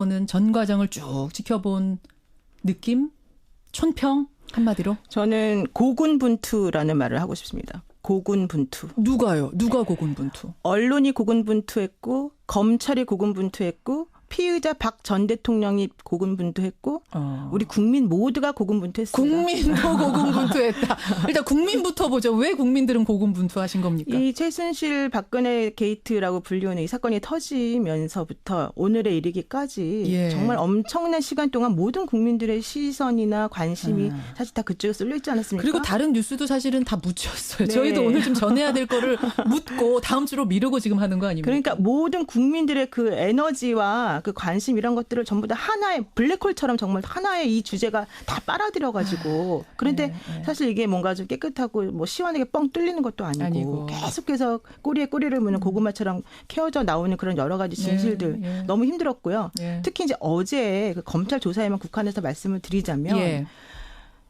는 전 과정을 쭉 지켜본 느낌? 촌평? 한마디로? 저는 고군분투라는 말을 하고 싶습니다. 고군분투. 누가요? 누가 고군분투? 언론이 고군분투했고 검찰이 고군분투했고 피의자 박 전 대통령이 고군분투했고 우리 국민 모두가 고군분투했습니다. 국민도 고군분투했다. 일단 국민부터 보죠. 왜 국민들은 고군분투하신 겁니까? 이 최순실 박근혜 게이트라고 불리우는 이 사건이 터지면서부터 오늘에 이르기까지 정말 엄청난 시간 동안 모든 국민들의 시선이나 관심이 사실 다 그쪽에 쏠려 있지 않았습니까? 그리고 다른 뉴스도 사실은 다 묻혔어요. 네. 저희도 오늘 좀 전해야 될 거를 묻고 다음 주로 미루고 지금 하는 거 아닙니까? 그러니까 모든 국민들의 그 에너지와 그 관심 이런 것들을 전부 다 하나의 블랙홀처럼 정말 하나의 이 주제가 다 빨아들여가지고 그런데 사실 이게 뭔가 좀 깨끗하고 뭐 시원하게 뻥 뚫리는 것도 아니고 계속해서 꼬리에 꼬리를 무는 고구마처럼 캐어져 나오는 그런 여러 가지 진실들 너무 힘들었고요. 특히 이제 어제 그 검찰 조사에만 국한해서 말씀을 드리자면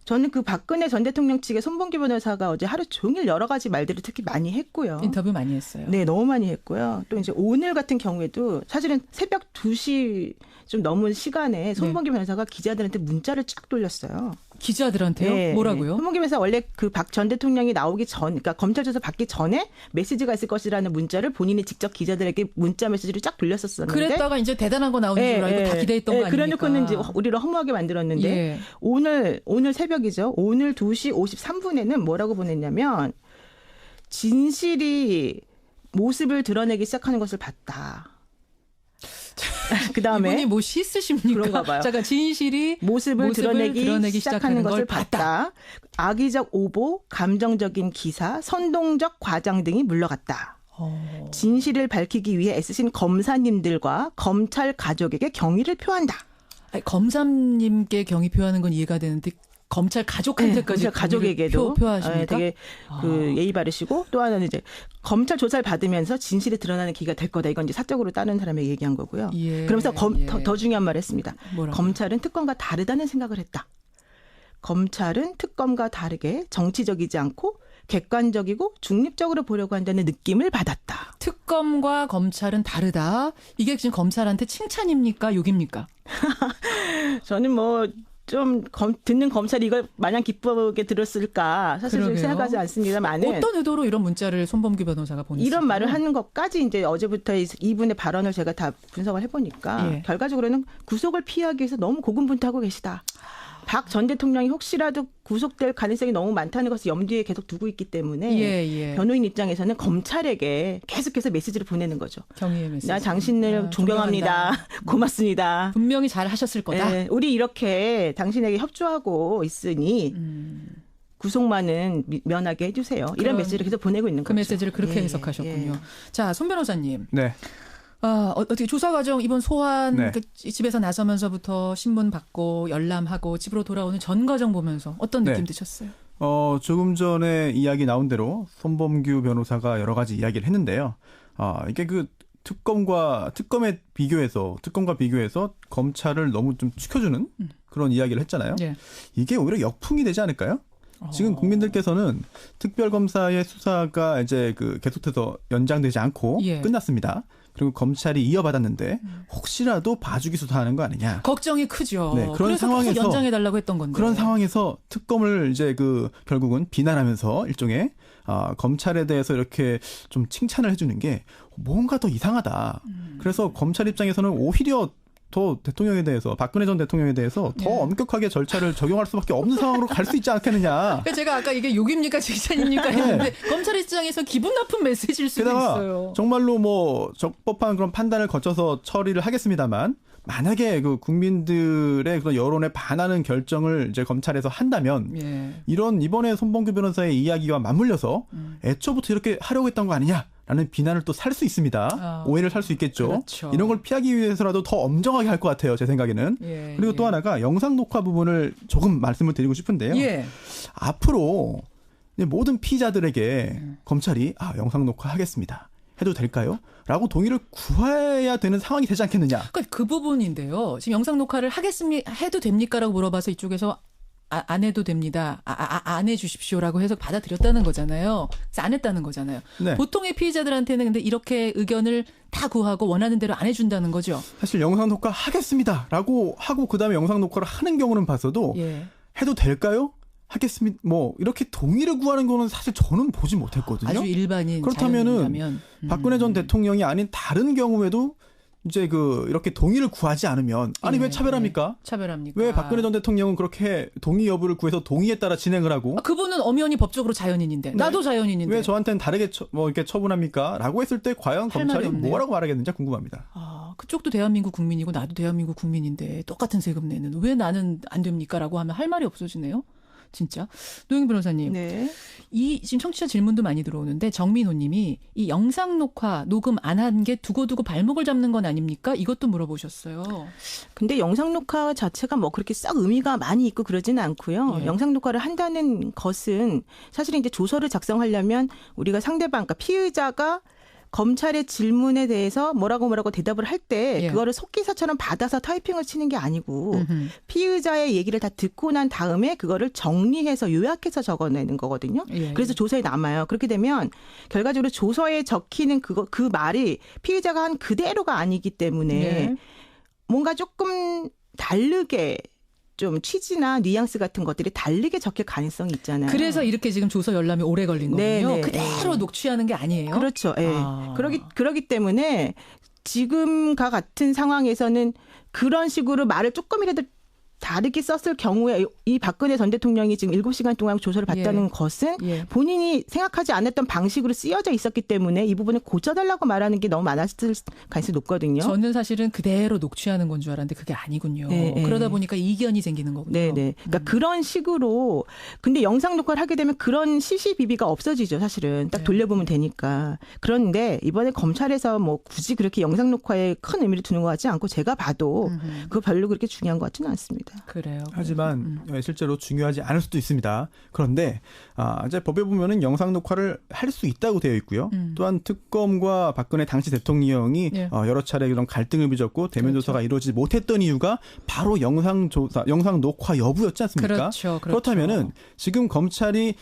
저는 그 박근혜 전 대통령 측의 손범규 변호사가 어제 하루 종일 여러 가지 말들을 특히 많이 했고요. 인터뷰 많이 했어요. 네, 너무 많이 했고요. 또 이제 오늘 같은 경우에도 사실은 새벽 2시 좀 넘은 시간에 손범규 변호사가 기자들한테 문자를 쫙 돌렸어요. 기자들한테요? 네, 뭐라고요? 손범규 변호사 원래 그 박 전 대통령이 나오기 전, 그러니까 검찰 조사 받기 전에 메시지가 있을 것이라는 문자를 본인이 직접 기자들에게 문자 메시지를 쫙 돌렸었는데. 그랬다가 이제 대단한 거 나오는 줄 알고 다 기대했던 거 아닙니까? 그래놓고는 이제 우리를 허무하게 만들었는데 오늘 새벽이죠. 오늘 2시 53분에는 뭐라고 보냈냐면 진실이 모습을 드러내기 시작하는 것을 봤다. 그다음에 이분이 뭐 시 쓰십니까? 그런가 봐요. 잠깐 진실이 모습을 드러내기 시작하는 것을 봤다. 악의적 오보, 감정적인 기사, 선동적 과장 등이 물러갔다. 진실을 밝히기 위해 애쓰신 검사님들과 검찰 가족에게 경의를 표한다. 아니, 검사님께 경의 표하는 건 이해가 되는데 검찰 가족한테까지 검찰 가족에게도 표하십니까? 되게 그 예의 바르시고 또 하나는 이제 검찰 조사를 받으면서 진실이 드러나는 기회가 될 거다. 이건 이제 사적으로 다른 사람에게 얘기한 거고요. 그러면서 더 중요한 말을 했습니다. 뭐라고요? 검찰은 특검과 다르다는 생각을 했다. 검찰은 특검과 다르게 정치적이지 않고 객관적이고 중립적으로 보려고 한다는 느낌을 받았다. 특검과 검찰은 다르다. 이게 지금 검찰한테 칭찬입니까? 욕입니까? 저는 뭐 좀 듣는 검찰이 이걸 마냥 기쁘게 들었을까 사실 좀 생각하지 않습니다만 어떤 의도로 이런 문자를 손범규 변호사가 보냈을까요? 이런 말을 하는 것까지 이제 어제부터 이분의 발언을 제가 다 분석을 해보니까 결과적으로는 구속을 피하기 위해서 너무 고군분투하고 계시다. 박 전 대통령이 혹시라도 구속될 가능성이 너무 많다는 것을 염두에 계속 두고 있기 때문에 변호인 입장에서는 검찰에게 계속해서 메시지를 보내는 거죠. 경의의 메시지. 나 당신을 존경합니다. 고맙습니다. 분명히 잘 하셨을 거다. 네, 우리 이렇게 당신에게 협조하고 있으니 구속만은 면하게 해주세요. 이런 메시지를 계속 보내고 있는 거죠. 그 메시지를 그렇게 해석하셨군요. 자, 손 변호사님. 네. 어떻게 조사 과정 이번 소환 그 집에서 나서면서부터 신문 받고 열람하고 집으로 돌아오는 전 과정 보면서 어떤 느낌 드셨어요? 조금 전에 이야기 나온 대로 손범규 변호사가 여러 가지 이야기를 했는데요. 이게 그 특검과 비교해서 검찰을 너무 좀 축혀주는 그런 이야기를 했잖아요. 이게 오히려 역풍이 되지 않을까요? 지금 국민들께서는 특별검사의 수사가 이제 그 계속해서 연장되지 않고 끝났습니다. 그리고 검찰이 이어받았는데 혹시라도 봐주기 수사하는 거 아니냐. 걱정이 크죠. 네, 그런 상황에서 연장해달라고 했던 건데. 그런 상황에서 특검을 이제 그 결국은 비난하면서 일종의 검찰에 대해서 이렇게 좀 칭찬을 해주는 게 뭔가 더 이상하다. 그래서 검찰 입장에서는 오히려 더 대통령에 대해서 박근혜 전 대통령에 대해서 더 엄격하게 절차를 적용할 수밖에 없는 상황으로 갈 수 있지 않겠느냐. 그러니까 제가 아까 이게 욕입니까 칭찬입니까 했는데 검찰 입장에서 기분 나쁜 메시지일 수도 있어요. 정말로 뭐 적법한 그런 판단을 거쳐서 처리를 하겠습니다만 만약에 그 국민들의 그런 여론에 반하는 결정을 이제 검찰에서 한다면 이런 이번에 손범규 변호사의 이야기와 맞물려서 애초부터 이렇게 하려고 했던 거 아니냐. 라는 비난을 또 살 수 있습니다. 오해를 살 수 있겠죠. 그렇죠. 이런 걸 피하기 위해서라도 더 엄정하게 할 것 같아요. 제 생각에는. 그리고 또 하나가 영상 녹화 부분을 조금 말씀을 드리고 싶은데요. 앞으로 모든 피의자들에게 검찰이 영상 녹화하겠습니다. 해도 될까요? 라고 동의를 구해야 되는 상황이 되지 않겠느냐. 그러니까 그 부분인데요. 지금 영상 녹화를 해도 됩니까? 라고 물어봐서 이쪽에서 안 해도 됩니다. 안 해주십시오라고 해서 받아들였다는 거잖아요. 그래서 안 했다는 거잖아요. 네. 보통의 피의자들한테는 근데 이렇게 의견을 다 구하고 원하는 대로 안 해준다는 거죠. 사실 영상 녹화 하겠습니다라고 하고 그다음에 영상 녹화를 하는 경우는 봤어도 예. 해도 될까요? 하겠습니다. 뭐 이렇게 동의를 구하는 거는 사실 저는 보지 못했거든요. 아주 일반인 그렇다면은 자연인이라면. 박근혜 전 대통령이 아닌 다른 경우에도 이제 이렇게 동의를 구하지 않으면 아니 예, 왜 차별합니까? 차별합니까? 왜 박근혜 전 대통령은 그렇게 동의 여부를 구해서 동의에 따라 진행을 하고 그분은 엄연히 법적으로 자연인인데 나도 자연인인데 왜 저한테는 다르게 이렇게 처분합니까? 라고 했을 때 과연 할 말이 검찰이 없네요. 뭐라고 말하겠는지 궁금합니다. 그쪽도 대한민국 국민이고 나도 대한민국 국민인데 똑같은 세금 내는 왜 나는 안 됩니까? 라고 하면 할 말이 없어지네요. 진짜. 노영 변호사님. 네. 지금 청취자 질문도 많이 들어오는데 정민호 님이 이 영상 녹화 녹음 안 한 게 두고두고 발목을 잡는 건 아닙니까? 이것도 물어보셨어요. 근데 영상 녹화 자체가 뭐 그렇게 싹 의미가 많이 있고 그러지는 않고요. 예. 영상 녹화를 한다는 것은 사실은 이제 조서를 작성하려면 우리가 상대방, 그러니까 피의자가 검찰의 질문에 대해서 뭐라고 대답을 할 때 예. 그거를 속기사처럼 받아서 타이핑을 치는 게 아니고 음흠. 피의자의 얘기를 다 듣고 난 다음에 그거를 정리해서 요약해서 적어내는 거거든요. 예. 그래서 조서에 남아요. 그렇게 되면 결과적으로 조서에 적히는 그 말이 피의자가 한 그대로가 아니기 때문에 예. 뭔가 조금 다르게 좀 취지나 뉘앙스 같은 것들이 다르게 적힐 가능성이 있잖아요. 그래서 이렇게 지금 조서 열람이 오래 걸린 거군요. 네네. 그대로 녹취하는 게 아니에요. 그렇죠. 예. 아. 그러기 때문에 지금과 같은 상황에서는 그런 식으로 말을 조금이라도 다르게 썼을 경우에 이 박근혜 전 대통령이 지금 7시간 동안 조서를 받다는 예. 것은 예. 본인이 생각하지 않았던 방식으로 쓰여져 있었기 때문에 이 부분을 고쳐달라고 말하는 게 너무 많았을 가능성이 높거든요. 저는 사실은 그대로 녹취하는 건 줄 알았는데 그게 아니군요. 네, 네. 그러다 보니까 이견이 생기는 거군요. 네네. 그러니까 그런 식으로 근데 영상 녹화를 하게 되면 그런 시시비비가 없어지죠. 사실은 딱 네. 돌려보면 되니까. 그런데 이번에 검찰에서 뭐 굳이 그렇게 영상 녹화에 큰 의미를 두는 것 같지 않고 제가 봐도 그거 별로 그렇게 중요한 것 같지는 않습니다. 그래요. 하지만 실제로 중요하지 않을 수도 있습니다. 그런데 이제 법에 보면은 영상 녹화를 할 수 있다고 되어 있고요. 또한 특검과 박근혜 당시 대통령이 예. 여러 차례 그런 갈등을 빚었고 대면 그렇죠. 조사가 이루어지지 못했던 이유가 바로 영상 녹화 여부였지 않습니까? 그렇죠. 그렇다면은 지금 검찰이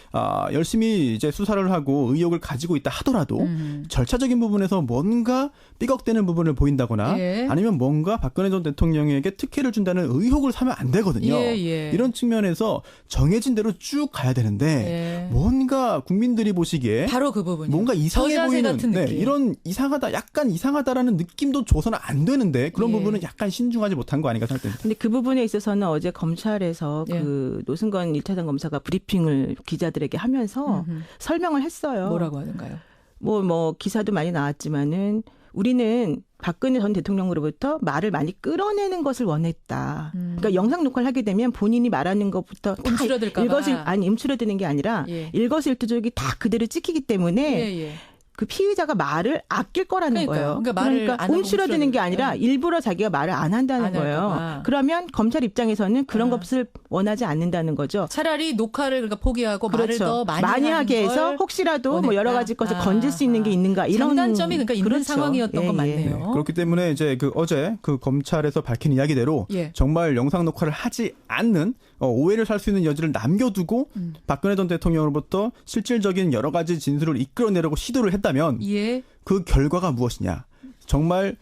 열심히 이제 수사를 하고 의혹을 가지고 있다 하더라도 절차적인 부분에서 뭔가 삐걱대는 부분을 보인다거나 예. 아니면 뭔가 박근혜 전 대통령에게 특혜를 준다는 의혹을 사면 안 되거든요. 예. 이런 측면에서 정해진 대로 쭉 가야 되는데 예. 뭔가 국민들이 보시기에 바로 그 부분이요. 뭔가 이상해 저자세 보이는 같은 느낌. 이런 이상하다 약간 이상하다라는 느낌도 줘서는 안 되는데 그런 예. 부분은 약간 신중하지 못한 거 아닌가 생각됩니다. 근데 그 부분에 있어서는 어제 검찰에서 예. 그 노승건 1차장 검사가 브리핑을 기자들에게 하면서 설명을 했어요. 뭐라고 하는가요? 뭐 기사도 많이 나왔지만은 우리는 박근혜 전 대통령으로부터 말을 많이 끌어내는 것을 원했다. 그러니까 영상 녹화를 하게 되면 본인이 말하는 것부터 다 움츠러들까 봐. 움츠러드는 게 아니라 예. 일거수일투족이 다 그대로 찍히기 때문에 예. 그 피의자가 말을 아낄 거라는 그러니까요. 거예요. 그러니까 말을 안 하고 움츠러드는 게 아니라 움츠러드는 일부러 자기가 말을 안 한다는 안 할까 거예요. 봐. 그러면 검찰 입장에서는 그런 것을 원하지 않는다는 거죠. 차라리 녹화를 그러니까 포기하고 말을 더 많이 하게 하는 해서 걸 혹시라도 원했다. 뭐 여러 가지 것을 건질 수 있는 게 있는가 이런 장단점이 그러니까 있는 그렇죠. 상황이었던 예, 건 예. 맞네요. 네, 그렇기 때문에 이제 어제 검찰에서 밝힌 이야기대로 예. 정말 영상 녹화를 하지 않는 오해를 살 수 있는 여지를 남겨두고 박근혜 전 대통령으로부터 실질적인 여러 가지 진술을 이끌어내려고 시도를 했다면 예. 그 결과가 무엇이냐? 정말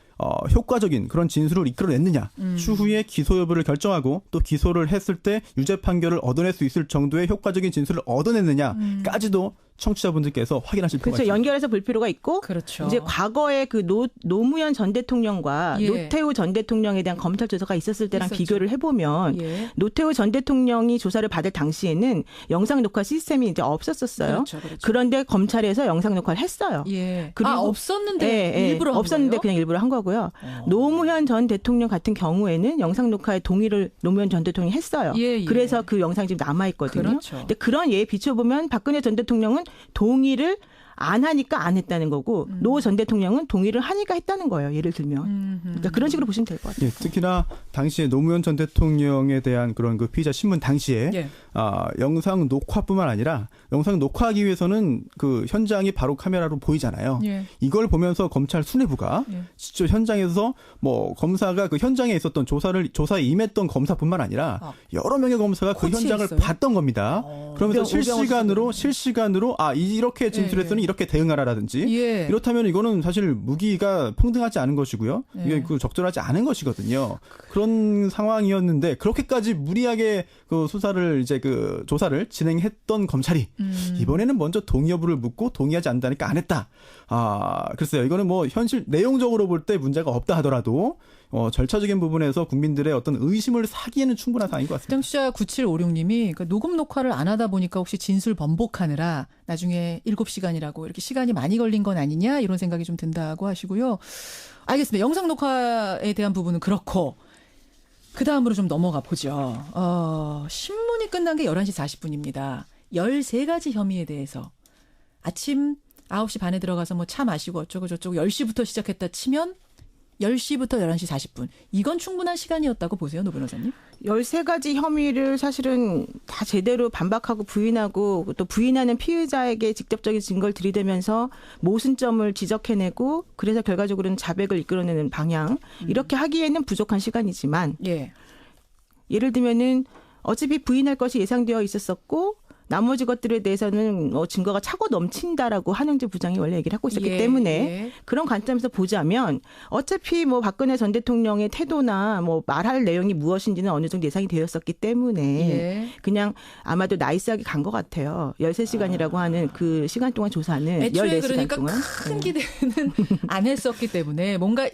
효과적인 그런 진술을 이끌어냈느냐? 추후에 기소 여부를 결정하고 또 기소를 했을 때 유죄 판결을 얻어낼 수 있을 정도의 효과적인 진술을 얻어냈느냐까지도 청취자분들께서 확인하실 필요가 그렇죠. 있습니다. 연결해서 볼 필요가 있고 그렇죠. 이제 과거에 그 노무현 전 대통령과 예. 노태우 전 대통령에 대한 검찰 조사가 있었을 때랑 있었죠. 비교를 해보면 예. 노태우 전 대통령이 조사를 받을 당시에는 영상 녹화 시스템이 이제 없었었어요. 그렇죠. 그런데 검찰에서 영상 녹화를 했어요. 예. 그리고 없었는데 일부러 한 없었는데 거예요? 그냥 일부러 한 거고요. 노무현 전 대통령 같은 경우에는 영상 녹화의 동의를 노무현 전 대통령이 했어요. 예. 그래서 그 영상이 지금 남아 있거든요. 그렇죠. 근데 그런 예에 비춰보면 박근혜 전 대통령은 동의를 안 하니까 안 했다는 거고 노 전 대통령은 동의를 하니까 했다는 거예요. 예를 들면. 그러니까 그런 식으로 보시면 될 것 같아요. 예, 특히나 당시에 노무현 전 대통령에 대한 그런 그 피의자 신문 당시에 예. 영상 녹화뿐만 아니라 영상 녹화하기 위해서는 그 현장이 바로 카메라로 보이잖아요. 예. 이걸 보면서 검찰 수뇌부가 예. 직접 현장에서 뭐 검사가 그 현장에 있었던 조사에 임했던 검사뿐만 아니라 여러 명의 검사가 그 현장을 코치했어요? 봤던 겁니다. 그러면서 실시간으로 이렇게 진술했으니 예. 이렇게 대응하라라든지 예. 이렇다면 이거는 사실 무기가 평등하지 않은 것이고요. 이게 그 적절하지 않은 것이거든요. 그런 상황이었는데 그렇게까지 무리하게 그 수사를 이제 그 조사를 진행했던 검찰이 이번에는 먼저 동의 여부를 묻고 동의하지 않는다니까 안 했다. 글쎄요. 이거는 뭐 현실 내용적으로 볼 때 문제가 없다 하더라도 절차적인 부분에서 국민들의 어떤 의심을 사기에는 충분한 사안인 것 같습니다. 청취자 9756님이 그러니까 녹음 녹화를 안 하다 보니까 혹시 진술 번복하느라 나중에 7시간이라고 이렇게 시간이 많이 걸린 건 아니냐 이런 생각이 좀 든다고 하시고요. 알겠습니다. 영상 녹화에 대한 부분은 그렇고 그다음으로 좀 넘어가 보죠. 신문이 끝난 게 11시 40분입니다. 13가지 혐의에 대해서 아침 9시 반에 들어가서 뭐 차 마시고 어쩌고 저쩌고 10시부터 시작했다 치면 10시부터 11시 40분. 이건 충분한 시간이었다고 보세요, 노 변호사님? 13가지 혐의를 사실은 다 제대로 반박하고 부인하고 또 부인하는 피의자에게 직접적인 증거를 들이대면서 모순점을 지적해내고 그래서 결과적으로는 자백을 이끌어내는 방향. 이렇게 하기에는 부족한 시간이지만 예를 들면은 어차피 부인할 것이 예상되어 있었었고 나머지 것들에 대해서는 증거가 차고 넘친다라고 한영재 부장이 원래 얘기를 하고 있었기 때문에 그런 관점에서 보자면 어차피 뭐 박근혜 전 대통령의 태도나 뭐 말할 내용이 무엇인지는 어느 정도 예상이 되었었기 때문에 그냥 아마도 나이스하게 간 것 같아요. 13시간이라고 하는 그 시간 동안 조사는 애초에 14시간 그러니까 동안. 큰 기대는 안 했었기 때문에 뭔가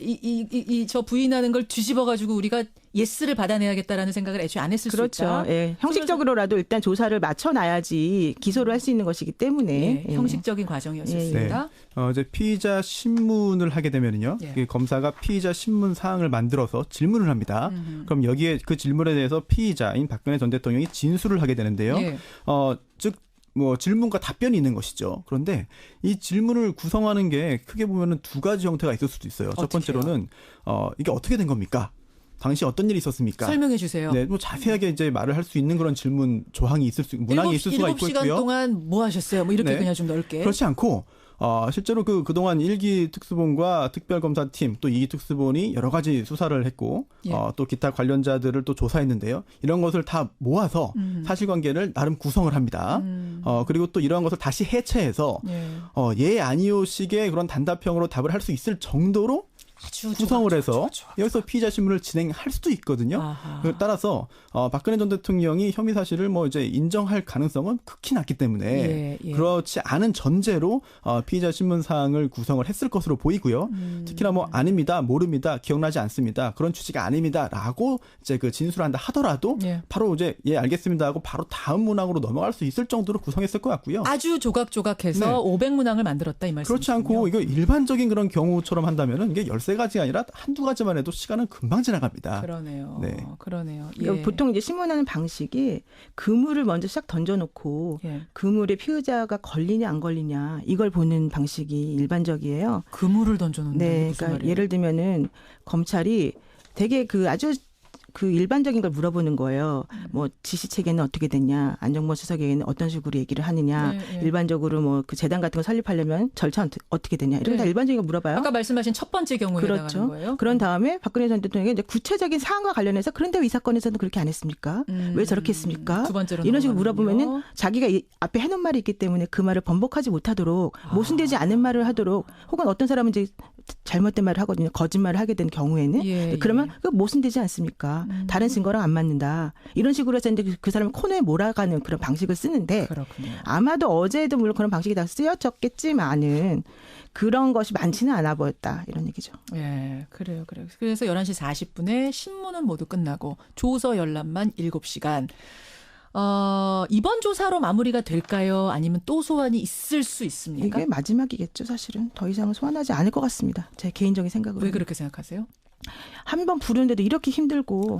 저 부인하는 걸 뒤집어가지고 우리가 예스를 받아내야겠다라는 생각을 애초에 안 했을 수 있다. 예. 형식적으로라도 일단 조사를 맞춰놔야지 기소를 할 수 있는 것이기 때문에. 형식적인 과정이었습니다. 이제 피의자 신문을 하게 되면요, 검사가 피의자 신문 사항을 만들어서 질문을 합니다. 그럼 여기에 그 질문에 대해서 피의자인 박근혜 전 대통령이 진술을 하게 되는데요. 즉 뭐 질문과 답변이 있는 것이죠. 그런데 이 질문을 구성하는 게 크게 보면은 두 가지 형태가 있을 수도 있어요. 첫 번째로는 이게 어떻게 된 겁니까? 당시 어떤 일이 있었습니까? 설명해 주세요. 네, 뭐 자세하게 이제 말을 할 수 있는 그런 질문 조항이 있을 수, 문항이 있을 수가 있고요. 7시간 동안 뭐 하셨어요? 뭐 이렇게 그냥 좀 넓게. 그렇지 않고 실제로 그동안 1기 특수본과 특별검사팀 또 2기 특수본이 여러 가지 수사를 했고 또 기타 관련자들을 또 조사했는데요. 이런 것을 다 모아서 사실관계를 나름 구성을 합니다. 그리고 또 이러한 것을 다시 해체해서 예 아니요식의 그런 단답형으로 답을 할 수 있을 정도로 아주 구성을 해서 여기서 피의자 신문을 진행할 수도 있거든요. 따라서 박근혜 전 대통령이 혐의 사실을 뭐 이제 인정할 가능성은 극히 낮기 때문에 그렇지 않은 전제로 피의자 신문 사항을 구성을 했을 것으로 보이고요. 특히나 뭐 아닙니다, 모릅니다, 기억나지 않습니다, 그런 취지가 아닙니다라고 이제 그 진술한다 하더라도 바로 이제 알겠습니다 하고 바로 다음 문항으로 넘어갈 수 있을 정도로 구성했을 것 같고요. 아주 조각조각해서 500문항을 만들었다 이 말씀이시군요. 그렇지 않고 이거 일반적인 그런 경우처럼 한다면은 이게 13가지가 아니라 한두 가지만 해도 시간은 금방 지나갑니다. 그러네요. 그러네요. 그러니까 보통 이제 신문하는 방식이 그물을 먼저 싹 던져놓고 그물에 피의자가 걸리냐 안 걸리냐 이걸 보는 방식이 일반적이에요. 그물을 던져놓는 네, 그러니까 예를 들면은 검찰이 되게 아주 일반적인 걸 물어보는 거예요. 뭐 지시 체계는 어떻게 됐냐, 안정권 수석에게는 어떤 식으로 얘기를 하느냐, 일반적으로 뭐 그 재단 같은 거 설립하려면 절차 어떻게 되냐, 이런 거 다 일반적인 거 물어봐요. 아까 말씀하신 첫 번째 경우에 해당하는 거예요. 그런 다음에 박근혜 전 대통령이 이제 구체적인 사안과 관련해서 그런데 왜 이 사건에서는 그렇게 안 했습니까? 왜 저렇게 했습니까? 두 번째로 이런 식으로 물어보면은 자기가 앞에 해놓은 말이 있기 때문에 그 말을 번복하지 못하도록 모순되지 않은 말을 하도록, 혹은 어떤 사람은 이제 잘못된 말을 하거든요. 거짓말을 하게 된 경우에는 그러면 그 모순되지 않습니까? 다른 증거랑 안 맞는다. 이런 식으로 해서 이제 그 사람을 코너에 몰아가는 그런 방식을 쓰는데 아마도 어제도 물론 그런 방식이 다 쓰여졌겠지만은 그런 것이 많지는 않아 보였다. 이런 얘기죠. 그래요. 그래서 11시 40분에 신문은 모두 끝나고 조서 열람만 7시간. 이번 조사로 마무리가 될까요? 아니면 또 소환이 있을 수 있습니까? 이게 마지막이겠죠, 사실은. 더 이상은 소환하지 않을 것 같습니다. 제 개인적인 생각으로. 왜 그렇게 생각하세요? 한 번 부르는데도 이렇게 힘들고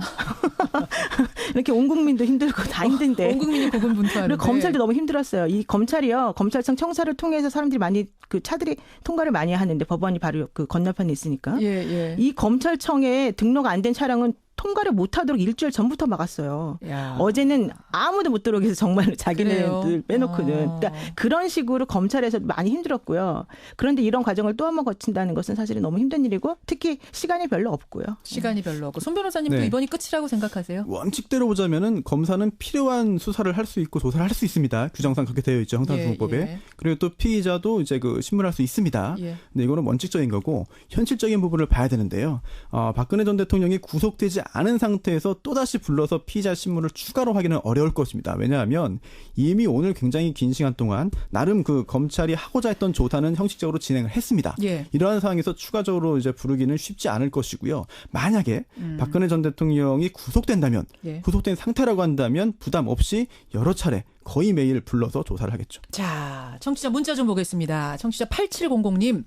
이렇게 온 국민도 힘들고 다 힘든데 온 국민이 고군분투하는데. 그리고 검찰도 너무 힘들었어요. 이 검찰이요. 검찰청 청사를 통해서 사람들이 많이 그 차들이 통과를 많이 하는데 법원이 바로 그 건너편에 있으니까. 예. 이 검찰청에 등록 안 된 차량은 통과를 못하도록 일주일 전부터 막았어요. 야. 어제는 아무도 못 들어오게 해서 정말 자기네들 그래요? 빼놓고는. 그러니까 그런 식으로 검찰에서 많이 힘들었고요. 그런데 이런 과정을 또 한 번 거친다는 것은 사실은 너무 힘든 일이고 특히 시간이 별로 없고요. 시간이 별로 없고. 손 변호사님도 네. 이번이 끝이라고 생각하세요? 원칙대로 보자면은 검사는 필요한 수사를 할 수 있고 조사를 할 수 있습니다. 규정상 그렇게 되어 있죠. 형사소송법에. 예. 그리고 또 피의자도 이제 그 신문할 수 있습니다. 예. 근데 이거는 원칙적인 거고 현실적인 부분을 봐야 되는데요. 박근혜 전 대통령이 구속되지 않은 상태에서 또다시 불러서 피의자 신문을 추가로 하기는 어려울 것입니다. 왜냐하면 이미 오늘 굉장히 긴 시간 동안 나름 그 검찰이 하고자 했던 조사는 형식적으로 진행을 했습니다. 예. 이러한 상황에서 추가적으로 이제 부르기는 쉽지 않을 것이고요. 만약에 박근혜 전 대통령이 구속된다면 예. 구속된 상태라고 한다면 부담 없이 여러 차례 거의 매일 불러서 조사를 하겠죠. 자, 청취자 문자 좀 보겠습니다. 청취자 8700님.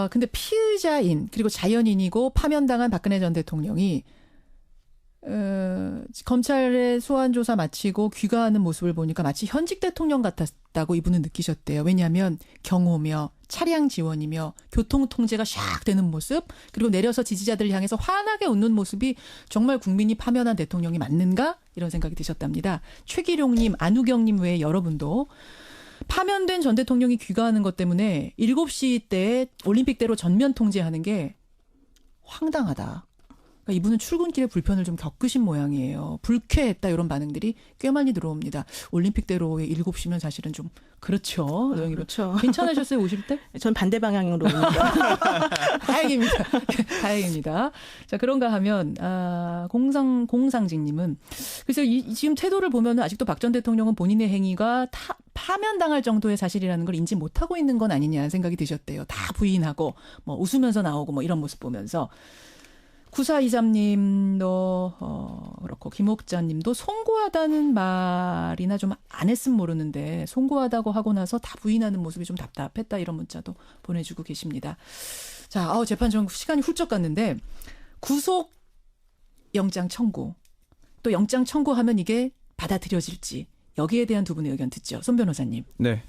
근데 피의자인 그리고 자연인이고 파면당한 박근혜 전 대통령이 검찰의 소환 조사 마치고 귀가하는 모습을 보니까 마치 현직 대통령 같았다고 이분은 느끼셨대요. 왜냐하면 경호며 차량 지원이며 교통 통제가 샥 되는 모습, 그리고 내려서 지지자들을 향해서 환하게 웃는 모습이 정말 국민이 파면한 대통령이 맞는가? 이런 생각이 드셨답니다. 최기룡님, 안우경님 외에 여러분도 파면된 전 대통령이 귀가하는 것 때문에 7시 때 올림픽대로 전면 통제하는 게 황당하다. 그러니까 이분은 출근길에 불편을 좀 겪으신 모양이에요. 불쾌했다 이런 반응들이 꽤 많이 들어옵니다. 올림픽대로에 7시면 사실은 좀 그렇죠. 그렇죠. 괜찮으셨어요 오실 때? 전 반대 방향으로 오니까. 다행입니다. 다행입니다. 자, 그런가 하면 공상직님은 그래서 지금 태도를 보면 아직도 박 전 대통령은 본인의 행위가 파면당할 정도의 사실이라는 걸 인지 못하고 있는 건 아니냐 생각이 드셨대요. 다 부인하고 뭐 웃으면서 나오고 뭐 이런 모습 보면서. 9423님도 그렇고 김옥자님도 송구하다는 말이나 좀 안 했으면 모르는데 송구하다고 하고 나서 다 부인하는 모습이 좀 답답했다 이런 문자도 보내주고 계십니다. 자, 재판 좀 시간이 훌쩍 갔는데 구속 영장 청구 또 영장 청구하면 이게 받아들여질지 여기에 대한 두 분의 의견 듣죠. 손 변호사님. 네.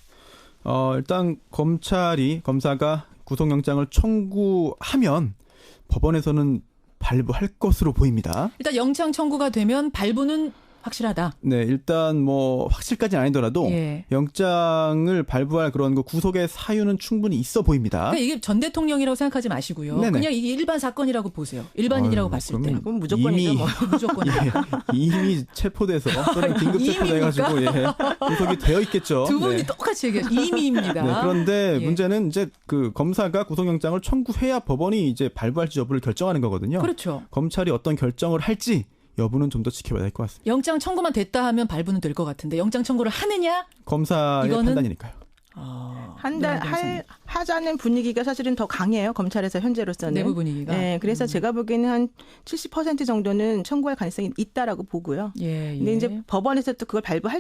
일단 검사가 구속영장을 청구하면 법원에서는 발부할 것으로 보입니다. 일단 영장 청구가 되면 발부는 확실하다. 네, 일단 뭐 확실까지는 아니더라도 예. 영장을 발부할 그런 그 구속의 사유는 충분히 있어 보입니다. 그러니까 이게 전 대통령이라고 생각하지 마시고요. 네네. 그냥 이게 일반 사건이라고 보세요. 일반인이라고 아유, 봤을 때. 그러면 그건 무조건이죠. 이미, 뭐. 무조건이다. 이미 체포돼서 또는 긴급 체포돼가지고 구속이 되어 있겠죠. 두 분이 네. 똑같이 얘기해요. 이미입니다. 네, 그런데 예. 문제는 이제 그 검사가 구속영장을 청구해야 법원이 이제 발부할지 여부를 결정하는 거거든요. 그렇죠. 검찰이 어떤 결정을 할지 여부는 좀 더 지켜봐야 될 것 같습니다. 영장 청구만 됐다 하면 발부는 될 것 같은데 영장 청구를 하느냐? 검사의 이거는- 판단이니까요. 하자는 분위기가 사실은 더 강해요. 검찰에서 현재로서는. 내부 분위기가. 네, 그래서 제가 보기에는 한 70% 정도는 청구할 가능성이 있다라고 보고요. 예. 근데 이제 법원에서 또 그걸 발부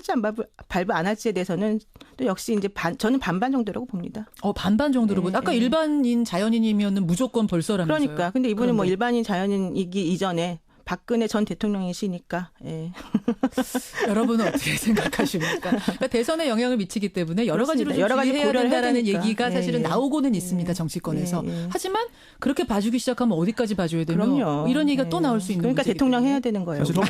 안 할지에 대해서는 또 역시 이제 저는 반반 정도라고 봅니다. 반반 정도로 네, 아까 네. 일반인 자연인이면은 무조건 벌써라면서요. 그러니까. 근데 이분은 뭐 그런데. 일반인 자연인이기 이전에 박근혜 전 대통령이시니까. 예. 여러분은 어떻게 생각하십니까? 그러니까 대선에 영향을 미치기 때문에 여러 가지로 좀 여러 가지 주의해야 고려를 해야 된다라는 되니까. 얘기가 사실은 예. 나오고는 있습니다. 정치권에서. 예. 하지만 그렇게 봐주기 시작하면 어디까지 봐줘야 되며 그럼요. 이런 얘기가 또 예. 나올 수 있는 그러니까 문제이기 대통령 때문에. 해야 되는 거예요. 사실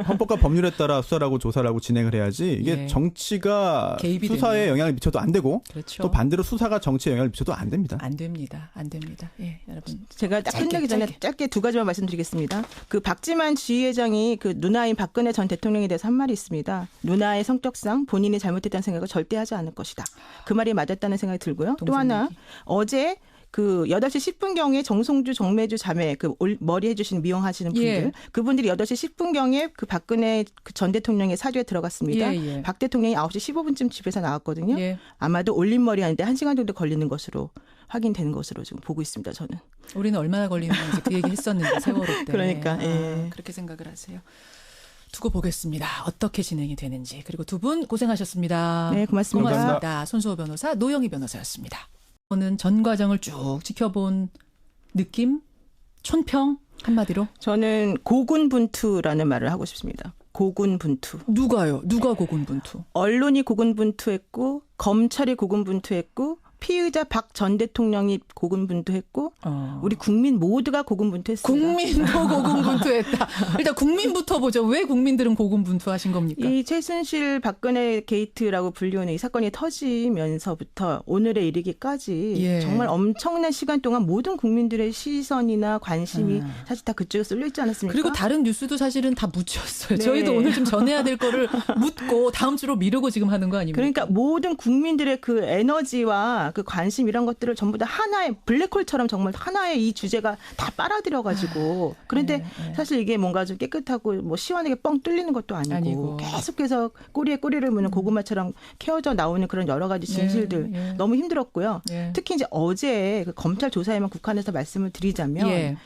헌법과 법률에 따라 수사를 하고 조사를 하고 진행을 해야지 이게 예. 정치가 개입이 수사에 되면. 영향을 미쳐도 안 되고 그렇죠. 또 반대로 수사가 정치에 영향을 미쳐도 안 됩니다. 안 됩니다. 안 됩니다. 예, 여러분. 제가 딱 짧게, 끝나기 전에 짧게. 짧게 두 가지만 말씀드리겠습니다. 그 박지만 지휘회장이 그 누나인 박근혜 전 대통령에 대해서 한 말이 있습니다. 누나의 성격상 본인이 잘못했다는 생각을 절대 하지 않을 것이다. 그 말이 맞았다는 생각이 들고요. 또 하나 어제 그 8시 10분경에 정송주, 정매주 자매 그 머리 해주시는 미용하시는 분들 예. 그분들이 8시 10분경에 그 박근혜 전 대통령의 사주에 들어갔습니다. 예. 박 대통령이 9시 15분쯤 집에서 나왔거든요. 예. 아마도 올림머리 하는데 1시간 정도 걸리는 것으로 확인되는 것으로 지금 보고 있습니다. 저는. 우리는 얼마나 걸리는 건지 그 얘기 했었는데 세월호 때. 그러니까, 예. 그렇게 생각을 하세요. 두고 보겠습니다. 어떻게 진행이 되는지. 그리고 두 분 고생하셨습니다. 네, 고맙습니다. 고맙습니다. 손수호 변호사, 노영희 변호사였습니다. 는 전 과정을 쭉 지켜본 느낌? 촌평? 한마디로? 저는 고군분투라는 말을 하고 싶습니다. 고군분투. 누가요? 누가 고군분투? 언론이 고군분투했고 검찰이 고군분투했고 피의자 박 전 대통령이 고군분투했고 우리 국민 모두가 고군분투했습니다. 국민도 고군분투했다. 일단 국민부터 보죠. 왜 국민들은 고군분투하신 겁니까? 이 최순실 박근혜 게이트라고 불리우는 이 사건이 터지면서부터 오늘에 이르기까지 예. 정말 엄청난 시간 동안 모든 국민들의 시선이나 관심이 사실 다 그쪽에 쏠려 있지 않았습니까? 그리고 다른 뉴스도 사실은 다 묻혔어요. 네. 저희도 오늘 좀 전해야 될 거를 묻고 다음 주로 미루고 지금 하는 거 아닙니까? 그러니까 모든 국민들의 그 에너지와 그 관심 이런 것들을 전부 다 하나의 블랙홀처럼 정말 하나의 이 주제가 다 빨아들여가지고 그런데 사실 이게 뭔가 좀 깨끗하고 뭐 시원하게 뻥 뚫리는 것도 아니고 계속해서 꼬리에 꼬리를 무는 고구마처럼 캐어져 나오는 그런 여러 가지 진실들 너무 힘들었고요. 특히 이제 어제 그 검찰 조사에만 국한해서 말씀을 드리자면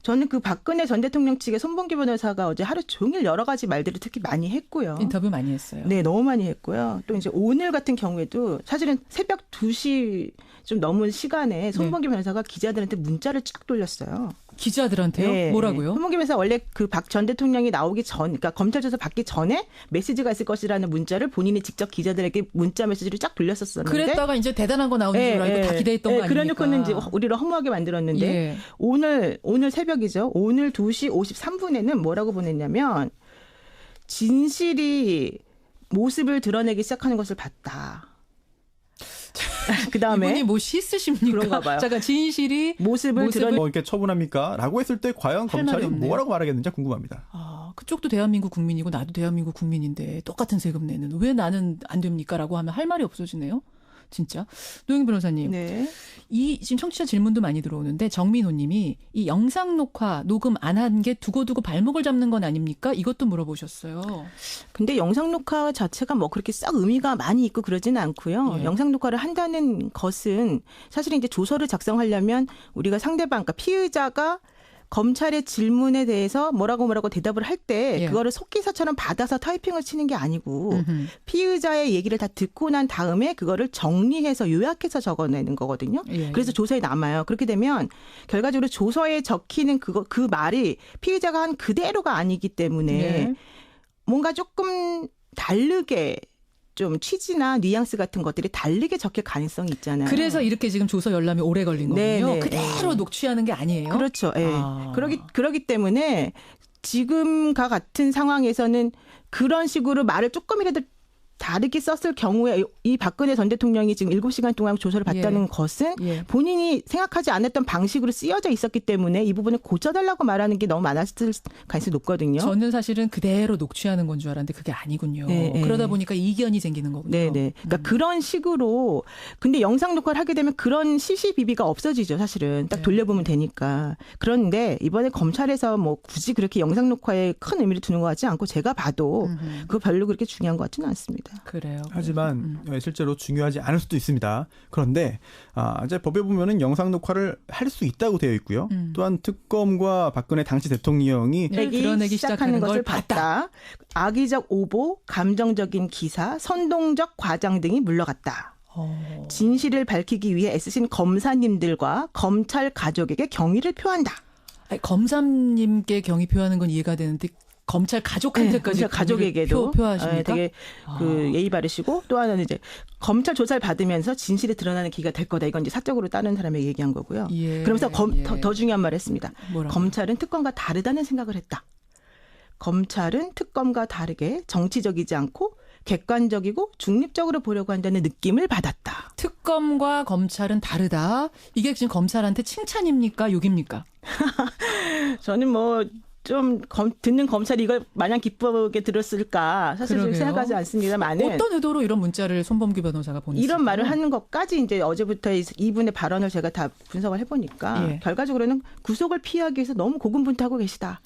저는 그 박근혜 전 대통령 측의 손범규 변호사가 어제 하루 종일 여러 가지 말들을 특히 많이 했고요. 인터뷰 많이 했어요. 네, 너무 많이 했고요. 또 이제 오늘 같은 경우에도 사실은 새벽 2시 좀 넘은 시간에 손범규 변호사가 기자들한테 문자를 쫙 돌렸어요. 기자들한테요? 네. 뭐라고요? 손범규 변호사 원래 그 박 전 대통령이 나오기 전, 그러니까 검찰 조사 받기 전에 메시지가 있을 것이라는 문자를 본인이 직접 기자들에게 문자 메시지를 쫙 돌렸었는데. 그랬다가 이제 대단한 거 나오는 줄 알고 다 기대했던 거 아닙니까? 그래놓고는 이제 우리를 허무하게 만들었는데 오늘 새벽이죠. 오늘 2시 53분에는 뭐라고 보냈냐면 진실이 모습을 드러내기 시작하는 것을 봤다. 그다음에 이분이 뭐 시 쓰십니까? 그런가 봐요. 잠깐 진실이 모습을 드러내 뭐 이렇게 처분합니까? 라고 했을 때 과연 검찰이 뭐라고 말하겠는지 궁금합니다. 그쪽도 대한민국 국민이고 나도 대한민국 국민인데 똑같은 세금 내는 왜 나는 안 됩니까? 라고 하면 할 말이 없어지네요. 진짜. 노영희 변호사님. 네. 이 지금 청취자 질문도 많이 들어오는데 정민호 님이 이 영상 녹화 녹음 안 한 게 두고두고 발목을 잡는 건 아닙니까? 이것도 물어보셨어요. 근데 영상 녹화 자체가 뭐 그렇게 싹 의미가 많이 있고 그러지는 않고요. 영상 녹화를 한다는 것은 사실 이제 조서를 작성하려면 우리가 상대방, 그러니까 피의자가 검찰의 질문에 대해서 뭐라고 대답을 할 때 그거를 속기사처럼 받아서 타이핑을 치는 게 아니고 피의자의 얘기를 다 듣고 난 다음에 그거를 정리해서 요약해서 적어내는 거거든요. 그래서 조서에 남아요. 그렇게 되면 결과적으로 조서에 적히는 그 말이 피의자가 한 그대로가 아니기 때문에 뭔가 조금 다르게 좀 취지나 뉘앙스 같은 것들이 다르게 적힐 가능성이 있잖아요. 그래서 이렇게 지금 조서 열람이 오래 걸린 거군요. 그대로 녹취하는 게 아니에요. 그렇죠. 예. 그러기 때문에 지금과 같은 상황에서는 그런 식으로 말을 조금이라도 다르게 썼을 경우에 이 박근혜 전 대통령이 지금 7시간 동안 조사를 받다는 것은 본인이 생각하지 않았던 방식으로 쓰여져 있었기 때문에 이 부분을 고쳐달라고 말하는 게 너무 많았을 가능성이 높거든요. 저는 사실은 그대로 녹취하는 건 줄 알았는데 그게 아니군요. 그러다 보니까 이견이 생기는 거군요. 네네. 그러니까 그런 식으로 근데 영상 녹화를 하게 되면 그런 시시비비가 없어지죠. 사실은 딱 돌려보면 되니까. 그런데 이번에 검찰에서 뭐 굳이 그렇게 영상 녹화에 큰 의미를 두는 것 같지 않고 제가 봐도 그거 별로 그렇게 중요한 것 같지는 않습니다. 그래요. 하지만 실제로 중요하지 않을 수도 있습니다. 그런데 이제 법에 보면은 영상 녹화를 할 수 있다고 되어 있고요. 또한 특검과 박근혜 당시 대통령이 드러내기 시작하는 것을 봤다. 악의적 오보, 감정적인 기사, 선동적 과장 등이 물러갔다. 진실을 밝히기 위해 애쓰신 검사님들과 검찰 가족에게 경의를 표한다. 아니, 검사님께 경의 표하는 건 이해가 되는데 검찰 가족한테까지 가족에게도 표하십니까? 되게 그 예의 바르시고 또 하나는 이제 검찰 조사를 받으면서 진실이 드러나는 기회가 될 거다. 이건 이제 사적으로 다른 사람에게 얘기한 거고요. 그러면서 더 중요한 말을 했습니다. 뭐라고요? 검찰은 특검과 다르다는 생각을 했다. 검찰은 특검과 다르게 정치적이지 않고 객관적이고 중립적으로 보려고 한다는 느낌을 받았다. 특검과 검찰은 다르다. 이게 지금 검찰한테 칭찬입니까? 욕입니까? 저는 뭐 좀 듣는 검찰이 이걸 마냥 기쁘게 들었을까 사실 좀 생각하지 않습니다만은 어떤 의도로 이런 문자를 손범규 변호사가 보냈을까요? 이런 말을 하는 것까지 이제 어제부터 이분의 발언을 제가 다 분석을 해보니까 결과적으로는 구속을 피하기 위해서 너무 고군분투하고 계시다.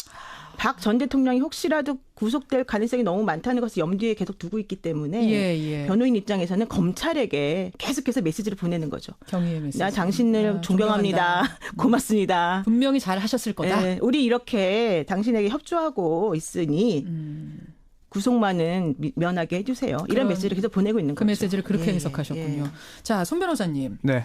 박 전 대통령이 혹시라도 구속될 가능성이 너무 많다는 것을 염두에 계속 두고 있기 때문에 변호인 입장에서는 검찰에게 계속해서 메시지를 보내는 거죠. 경의의 메시지. 나 당신을 존경합니다. 고맙습니다. 분명히 잘 하셨을 거다. 우리 이렇게 당신에게 협조하고 있으니 구속만은 면하게 해주세요. 이런 메시지를 계속 보내고 있는 그 거죠. 메시지를 그렇게 해석하셨군요. 자, 손 변호사님. 네.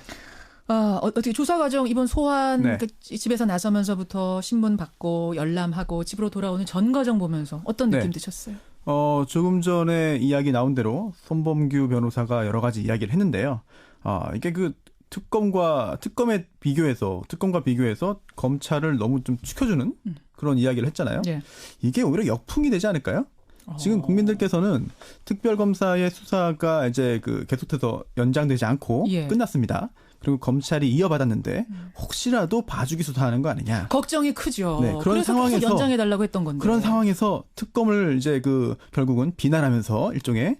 어떻게 조사 과정 이번 소환 네. 집에서 나서면서부터 신문 받고 열람하고 집으로 돌아오는 전 과정 보면서 어떤 느낌 드셨어요? 조금 전에 이야기 나온 대로 손범규 변호사가 여러 가지 이야기를 했는데요. 이게 그 특검과 비교해서 검찰을 너무 좀 축혀주는 그런 이야기를 했잖아요. 예. 이게 오히려 역풍이 되지 않을까요? 지금 국민들께서는 특별검사의 수사가 이제 계속해서 연장되지 않고 예. 끝났습니다. 그리고 검찰이 이어받았는데 혹시라도 봐주기 수사하는 거 아니냐. 걱정이 크죠. 네, 그런 그래서 상황에서 계속 연장해달라고 했던 건데. 그런 상황에서 특검을 이제 결국은 비난하면서 일종의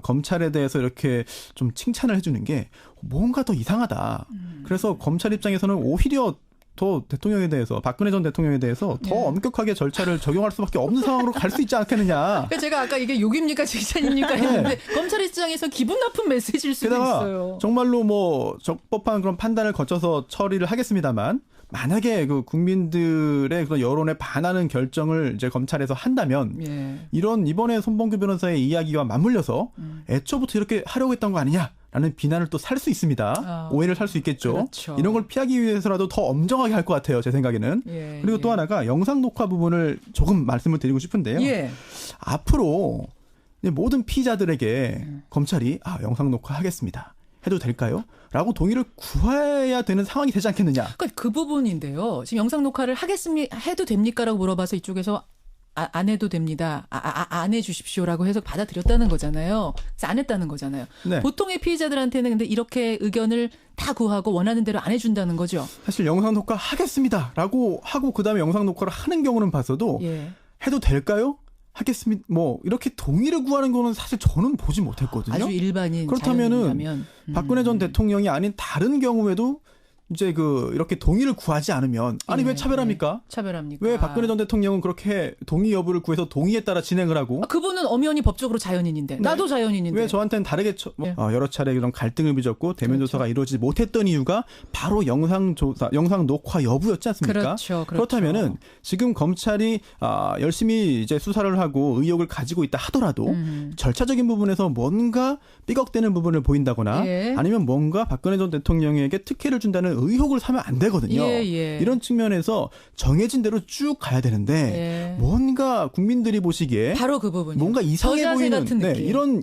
검찰에 대해서 이렇게 좀 칭찬을 해주는 게 뭔가 더 이상하다. 그래서 검찰 입장에서는 오히려 더 대통령에 대해서 박근혜 전 대통령에 대해서 더 엄격하게 절차를 적용할 수밖에 없는 상황으로 갈 수 있지 않겠느냐. 그러니까 제가 아까 이게 욕입니까 칭찬입니까 했는데 검찰 입장에서 기분 나쁜 메시지일 수도 게다가 있어요. 정말로 적법한 그런 판단을 거쳐서 처리를 하겠습니다만 만약에 국민들의 그런 여론에 반하는 결정을 이제 검찰에서 한다면 이번에 손범규 변호사의 이야기와 맞물려서 애초부터 이렇게 하려고 했던 거 아니냐. 라는 비난을 또 살 수 있습니다. 오해를 살 수 있겠죠. 그렇죠. 이런 걸 피하기 위해서라도 더 엄정하게 할 것 같아요. 제 생각에는. 그리고 또 하나가 영상 녹화 부분을 조금 말씀을 드리고 싶은데요. 앞으로 모든 피의자들에게 검찰이 영상 녹화하겠습니다. 해도 될까요? 라고 동의를 구해야 되는 상황이 되지 않겠느냐. 그러니까 그 부분인데요. 지금 영상 녹화를 해도 됩니까라고 물어봐서 이쪽에서 안 해도 됩니다. 안 해주십시오라고 해서 받아들였다는 거잖아요. 그래서 안 했다는 거잖아요. 네. 보통의 피의자들한테는 근데 이렇게 의견을 다 구하고 원하는 대로 안 해준다는 거죠. 사실 영상 녹화 하겠습니다라고 하고 그다음에 영상 녹화를 하는 경우는 봤어도 해도 될까요? 하겠습니다. 이렇게 동의를 구하는 거는 사실 저는 보지 못했거든요. 아주 일반인 그렇다면은 박근혜 전 대통령이 아닌 다른 경우에도 이제 이렇게 동의를 구하지 않으면 왜 차별합니까? 차별합니까? 왜 박근혜 전 대통령은 그렇게 동의 여부를 구해서 동의에 따라 진행을 하고? 그분은 엄연히 법적으로 자연인인데 나도 자연인인데 왜 저한테는 다르게 여러 차례 그런 갈등을 빚었고 대면 조사가 이루어지지 못했던 이유가 바로 영상 녹화 여부였지 않습니까? 그렇죠. 그렇다면은 지금 검찰이 열심히 이제 수사를 하고 의혹을 가지고 있다 하더라도 절차적인 부분에서 뭔가 삐걱대는 부분을 보인다거나 아니면 뭔가 박근혜 전 대통령에게 특혜를 준다는 의혹을 사면 안 되거든요. 이런 측면에서 정해진 대로 쭉 가야 되는데 뭔가 국민들이 보시기에 바로 그 부분이요. 뭔가 이상해 보이는 이런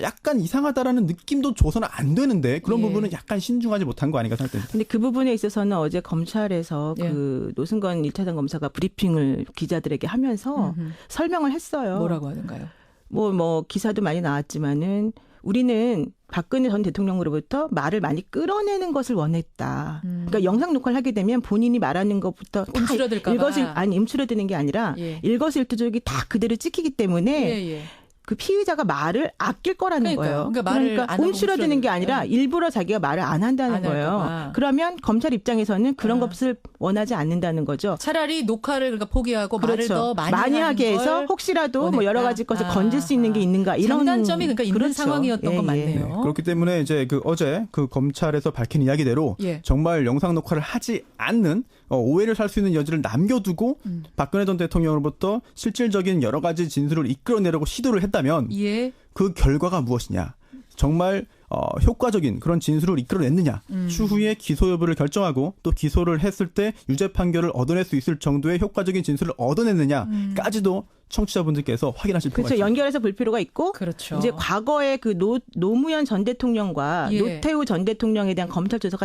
약간 이상하다라는 느낌도 줘서는 안 되는데 그런 부분은 약간 신중하지 못한 거 아닌가 생각됩니다. 근데 그 부분에 있어서는 어제 검찰에서 노승건 1차장 검사가 브리핑을 기자들에게 하면서 설명을 했어요. 뭐라고 하던가요? 기사도 많이 나왔지만은 우리는 박근혜 전 대통령으로부터 말을 많이 끌어내는 것을 원했다. 그러니까 영상 녹화를 하게 되면 본인이 말하는 것부터 다 움츠러드는 게 아니라 일거수일투족이 다 그대로 찍히기 때문에 그 피의자가 말을 아낄 거라는 거예요. 그러니까 움츠러드는 게 아니라 일부러 자기가 말을 안 한다는 거예요. 그러면 검찰 입장에서는 그런 것을 원하지 않는다는 거죠. 차라리 녹화를 포기하고 말을 더 많이 하게 해서 혹시라도 여러 가지 것을 건질 수 있는 게 있는가 이런 장단점이 있는 상황이었던 건 맞네요. 그렇기 때문에 이제 어제 검찰에서 밝힌 이야기대로 정말 영상 녹화를 하지 않는 오해를 살 수 있는 여지를 남겨두고 박근혜 전 대통령으로부터 실질적인 여러 가지 진술을 이끌어내려고 시도를 했다면 그 결과가 무엇이냐. 정말 효과적인 그런 진술을 이끌어냈느냐. 추후에 기소 여부를 결정하고 또 기소를 했을 때 유죄 판결을 얻어낼 수 있을 정도의 효과적인 진술을 얻어냈느냐까지도 청취자분들께서 확인하실 필요가 있습니다. 연결해서 볼 필요가 있고 이제 과거에 노무현 전 대통령과 노태우 전 대통령에 대한 검찰 조사가